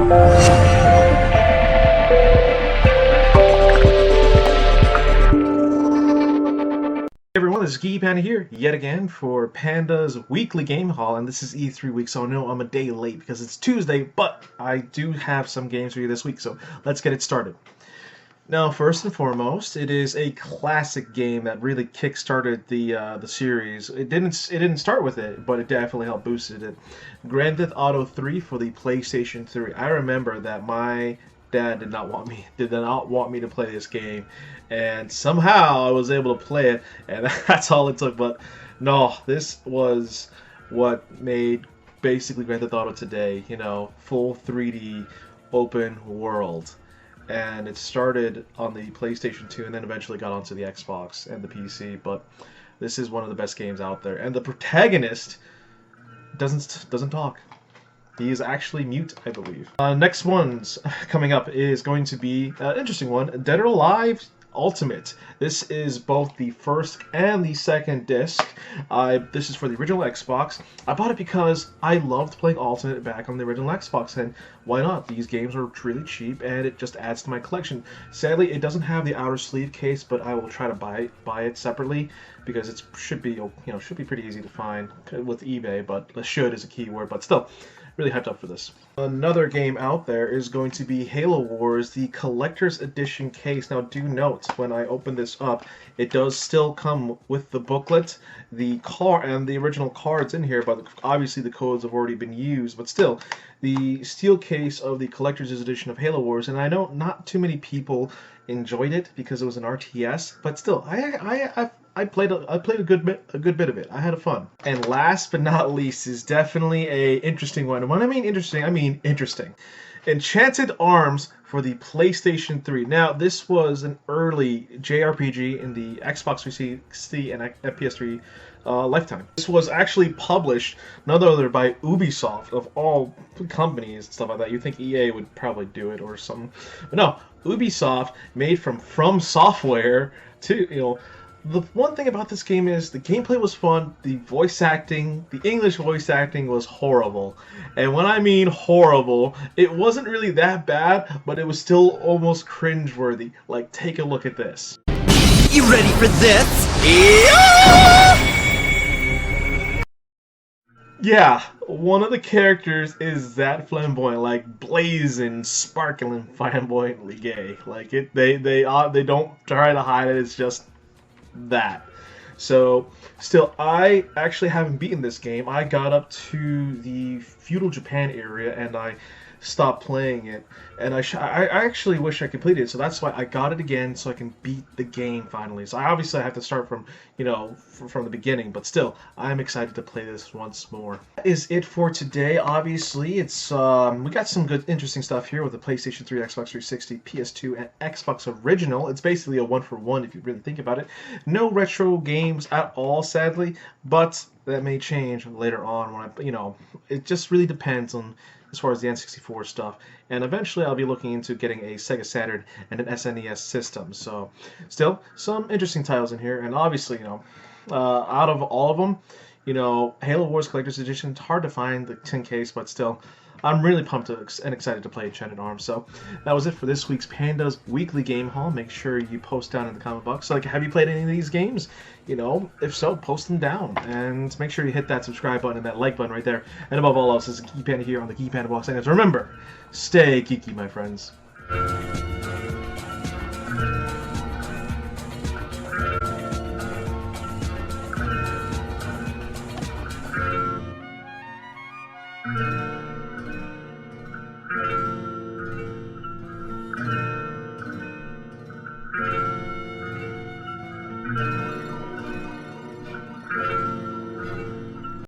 Everyone, this is Panda here yet again for Panda's weekly game haul, and this is E3 week, so I know I'm a day late because it's Tuesday, but I do have some games for you this week, so let's get it started. Now, first and foremost, it is a classic game that really kick-started the series. It didn't start with it, but it definitely helped boosted it. Grand Theft Auto 3 for the PlayStation 3. I remember that my dad did not want me to play this game, and somehow I was able to play it, and that's all it took. But no, this was what made basically Grand Theft Auto today. You know, full 3D open world. And it started on the PlayStation 2 and then eventually got onto the Xbox and the PC. But this is one of the best games out there. And the protagonist doesn't talk. He is actually mute, I believe. Next one's coming up is going to be an interesting one. Dead or Alive Ultimate. This is both the first and the second disc. This is for the original Xbox. I bought it because I loved playing Ultimate back on the original Xbox, and why not? These games are really cheap, and it just adds to my collection. Sadly, it doesn't have the outer sleeve case, but I will try to buy it separately because it should be pretty easy to find with eBay. But should is a key word, but still. Really hyped up for this. Another game out there is going to be Halo Wars, the Collector's Edition case. Now do note, when I open this up, it does still come with the booklet, the car, and the original cards in here, but obviously the codes have already been used, but still, the steel case of the Collector's Edition of Halo Wars, and I know not too many people enjoyed it because it was an RTS, but still, I played a good bit of it. I had fun. And last but not least is definitely a interesting one. And when I mean interesting, I mean interesting. Enchanted Arms for the PlayStation 3. Now, this was an early JRPG in the Xbox 360 and PS3 lifetime. This was actually published none other by Ubisoft, of all companies and stuff like that. You'd think EA would probably do it or something. But no, Ubisoft made from Software to, you know. The one thing about this game is the gameplay was fun, the voice acting, the English voice acting was horrible. And when I mean horrible, it wasn't really that bad, but it was still almost cringeworthy. Like, take a look at this. You ready for this? Yeah, one of the characters is that flamboyant, like blazing, sparkling, flamboyantly gay. Like they don't try to hide it. It's just that. So still, I actually haven't beaten this game. I got up to the feudal Japan area and I stopped playing it, and I actually wish I completed it, so that's why I got it again so I can beat the game finally. So I obviously have to start from, you know, from the beginning, but still I'm excited to play this once more. That is it for today. Obviously it's we got some good interesting stuff here with the PlayStation 3, Xbox 360, PS2, and Xbox Original. It's basically a one-for-one if you really think about it. No retro games at all, sadly, but that may change later on when I, you know, it just really depends on as far as the N64 stuff, and eventually I'll be looking into getting a Sega Saturn and an SNES system. So still some interesting titles in here, and obviously, you know, out of all of them, you know, Halo Wars Collector's Edition, it's hard to find the tin case, but still I'm really pumped and excited to play Enchanted Arms. So that was it for this week's Panda's weekly game haul. Make sure you post down in the comment box. Like, have you played any of these games? You know, if so, post them down. And make sure you hit that subscribe button and that like button right there. And above all else, this is Geeky Panda here on the Geeky Panda Box. And remember, stay geeky, my friends.